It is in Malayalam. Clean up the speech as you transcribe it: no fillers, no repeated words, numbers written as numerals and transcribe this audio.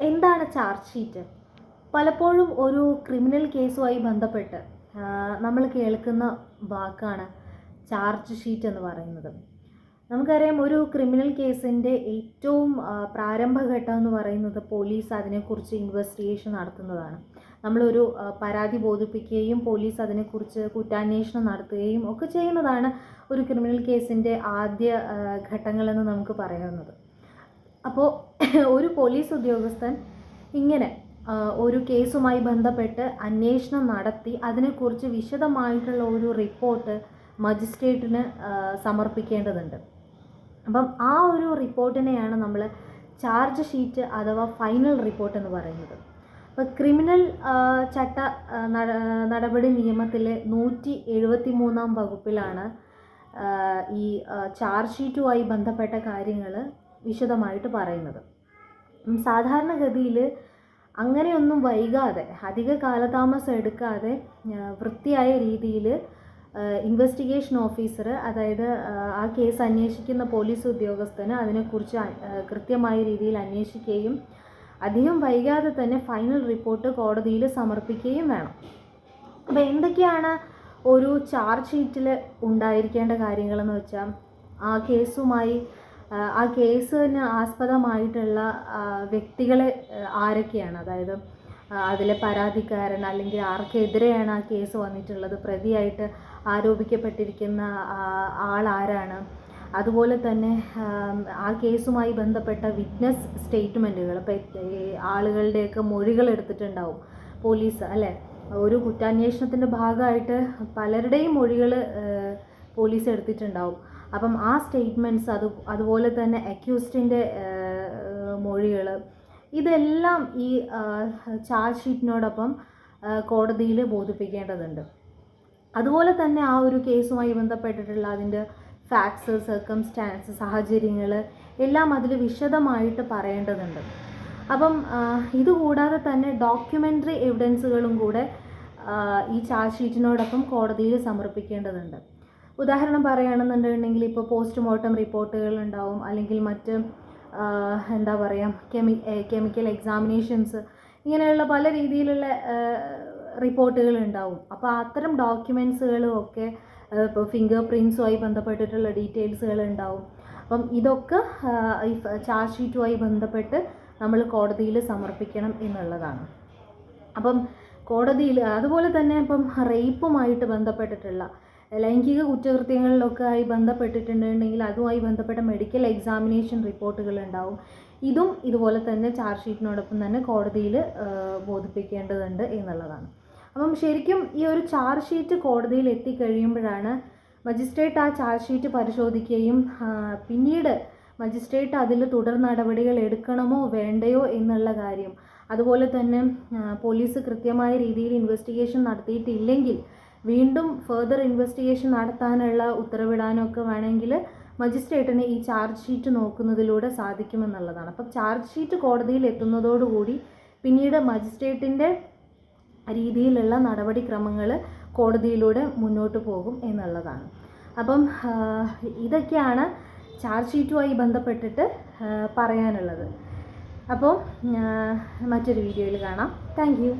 എന്താണ് ചാർജ് ഷീറ്റ്? പലപ്പോഴും ഒരു ക്രിമിനൽ കേസുമായി ബന്ധപ്പെട്ട് നമ്മൾ കേൾക്കുന്ന വാക്കാണ് ചാർജ് ഷീറ്റ് എന്ന് പറയുന്നത്. നമുക്കറിയാം, ഒരു ക്രിമിനൽ കേസിൻ്റെ ഏറ്റവും പ്രാരംഭഘട്ടം എന്ന് പറയുന്നത് പോലീസ് അതിനെക്കുറിച്ച് ഇൻവെസ്റ്റിഗേഷൻ നടത്തുന്നതാണ്. നമ്മളൊരു പരാതി ബോധിപ്പിക്കുകയും പോലീസ് അതിനെക്കുറിച്ച് കുറ്റാന്വേഷണം നടത്തുകയും ഒക്കെ ചെയ്യുന്നതാണ് ഒരു ക്രിമിനൽ കേസിൻ്റെ ആദ്യ ഘട്ടങ്ങളെന്ന് നമുക്ക് പറയാവുന്നത്. അപ്പോൾ ഒരു പോലീസ് ഉദ്യോഗസ്ഥൻ ഇങ്ങനെ ഒരു കേസുമായി ബന്ധപ്പെട്ട് അന്വേഷണം നടത്തി അതിനെക്കുറിച്ച് വിശദമായിട്ടുള്ള ഒരു റിപ്പോർട്ട് മജിസ്ട്രേറ്റിന് സമർപ്പിക്കേണ്ടതുണ്ട്. അപ്പം ആ ഒരു റിപ്പോർട്ടിനെയാണ് നമ്മൾ ചാർജ് ഷീറ്റ് അഥവാ ഫൈനൽ റിപ്പോർട്ട് എന്ന് പറയുന്നത്. അപ്പോൾ ക്രിമിനൽ നടപടി നിയമത്തിലെ 173 വകുപ്പിലാണ് ഈ ചാർജ് ഷീറ്റുമായി ബന്ധപ്പെട്ട കാര്യങ്ങൾ വിശദമായിട്ട് പറയുന്നത്. സാധാരണഗതിയിൽ അങ്ങനെയൊന്നും വൈകാതെ, അധിക കാലതാമസം എടുക്കാതെ വൃത്തിയായ രീതിയിൽ ഇൻവെസ്റ്റിഗേഷൻ ഓഫീസർ, അതായത് ആ കേസ് അന്വേഷിക്കുന്ന പോലീസ് ഉദ്യോഗസ്ഥന് അതിനെക്കുറിച്ച് കൃത്യമായ രീതിയിൽ അന്വേഷിക്കുകയും അധികം വൈകാതെ തന്നെ ഫൈനൽ റിപ്പോർട്ട് കോടതിയിൽ സമർപ്പിക്കുകയും വേണം. അപ്പോൾ എന്തൊക്കെയാണ് ഒരു ചാർജ് ഷീറ്റിൽ ഉണ്ടായിരിക്കേണ്ട കാര്യങ്ങളെന്ന് വെച്ചാൽ, ആ കേസിന് ആസ്പദമായിട്ടുള്ള വ്യക്തികളെ ആരൊക്കെയാണ്, അതായത് അതിലെ പരാതിക്കാരൻ അല്ലെങ്കിൽ ആർക്കെതിരെയാണ് ആ കേസ് വന്നിട്ടുള്ളത്, പ്രതിയായിട്ട് ആരോപിക്കപ്പെട്ടിരിക്കുന്ന ആളാരാണ്, അതുപോലെ തന്നെ ആ കേസുമായി ബന്ധപ്പെട്ട വിറ്റ്നസ് സ്റ്റേറ്റ്മെൻറ്റുകൾ, ആളുകളുടെയൊക്കെ മൊഴികൾ എടുത്തിട്ടുണ്ടാവും പോലീസ്, അല്ലേ? ഒരു കുറ്റാന്വേഷണത്തിൻ്റെ ഭാഗമായിട്ട് പലരുടെയും മൊഴികൾ പോലീസ് എടുത്തിട്ടുണ്ടാവും. അപ്പം ആ സ്റ്റേറ്റ്മെൻറ്റ്സ്, അതുപോലെ തന്നെ അക്യൂസ്ഡിൻ്റെ മൊഴികൾ, ഇതെല്ലാം ഈ ചാർജ് ഷീറ്റിനോടൊപ്പം കോടതിയിൽ ബോധിപ്പിക്കേണ്ടതുണ്ട്. അതുപോലെ തന്നെ ആ ഒരു കേസുമായി ബന്ധപ്പെട്ടിട്ടുള്ള അതിൻ്റെ ഫാക്ട്സ്, സർക്കംസ്റ്റാൻസ്, സാഹചര്യങ്ങൾ എല്ലാം അതിൽ വിശദമായിട്ട് പറയേണ്ടതുണ്ട്. അപ്പം ഇതുകൂടാതെ തന്നെ ഡോക്യുമെൻ്ററി എവിഡൻസുകളും കൂടെ ഈ ചാർജ് ഷീറ്റിനോടൊപ്പം കോടതിയിൽ സമർപ്പിക്കേണ്ടതുണ്ട്. ഉദാഹരണം പറയുകയാണെന്നുണ്ടെങ്കിൽ, ഇപ്പോൾ പോസ്റ്റ്മോർട്ടം റിപ്പോർട്ടുകൾ ഉണ്ടാവും, അല്ലെങ്കിൽ മറ്റ് എന്താ പറയുക, കെമിക്കൽ എക്സാമിനേഷൻസ്, ഇങ്ങനെയുള്ള പല രീതിയിലുള്ള റിപ്പോർട്ടുകൾ ഉണ്ടാവും. അപ്പോൾ അത്തരം ഡോക്യുമെൻറ്റ്സുകളും ഒക്കെ, ഇപ്പോൾ ഫിംഗർ പ്രിൻസുമായി ബന്ധപ്പെട്ടിട്ടുള്ള ഡീറ്റെയിൽസുകൾ ഉണ്ടാവും. അപ്പം ഇതൊക്കെ ഈ ചാർജ് ഷീറ്റുമായി ബന്ധപ്പെട്ട് നമ്മൾ കോടതിയിൽ സമർപ്പിക്കണം എന്നുള്ളതാണ്. അപ്പം കോടതിയിൽ അതുപോലെ തന്നെ ഇപ്പം റേപ്പുമായിട്ട് ബന്ധപ്പെട്ടിട്ടുള്ള ലൈംഗിക കുറ്റകൃത്യങ്ങളിലൊക്കെ ആയി ബന്ധപ്പെട്ടിട്ടുണ്ടെങ്കിൽ അതുമായി ബന്ധപ്പെട്ട മെഡിക്കൽ എക്സാമിനേഷൻ റിപ്പോർട്ടുകൾ ഉണ്ടാവും. ഇതും ഇതുപോലെ തന്നെ ചാർജ് ഷീറ്റിനോടൊപ്പം തന്നെ കോടതിയിൽ ബോധിപ്പിക്കേണ്ടതുണ്ട് എന്നുള്ളതാണ്. അപ്പം ശരിക്കും ഈ ഒരു ചാർജ് ഷീറ്റ് കോടതിയിൽ എത്തിക്കഴിയുമ്പോഴാണ് മജിസ്ട്രേറ്റ് ആ ചാർജ് ഷീറ്റ് പരിശോധിക്കുകയും പിന്നീട് മജിസ്ട്രേറ്റ് അതിൽ തുടർ നടപടികൾ എടുക്കണമോ വേണ്ടയോ എന്നുള്ള കാര്യം, അതുപോലെ തന്നെ പോലീസ് കൃത്യമായ രീതിയിൽ ഇൻവെസ്റ്റിഗേഷൻ നടത്തിയിട്ടില്ലെങ്കിൽ വീണ്ടും ഫർദർ ഇൻവെസ്റ്റിഗേഷൻ നടത്താനുള്ള ഉത്തരവിടാനൊക്കെ വേണമെങ്കിൽ മജിസ്ട്രേറ്റിന് ഈ ചാർജ് ഷീറ്റ് നോക്കുന്നതിലൂടെ സാധിക്കുമെന്നുള്ളതാണ്. അപ്പം ചാർജ് ഷീറ്റ് കോടതിയിൽ എത്തുന്നതോടുകൂടി പിന്നീട് മജിസ്ട്രേറ്റിൻ്റെ രീതിയിലുള്ള നടപടിക്രമങ്ങൾ കോടതിയിലൂടെ മുന്നോട്ട് പോകും എന്നുള്ളതാണ്. അപ്പം ഇതൊക്കെയാണ് ചാർജ് ഷീറ്റുമായി ബന്ധപ്പെട്ടിട്ട് പറയാനുള്ളത്. അപ്പോൾ മറ്റൊരു വീഡിയോയിൽ കാണാം. Thank you.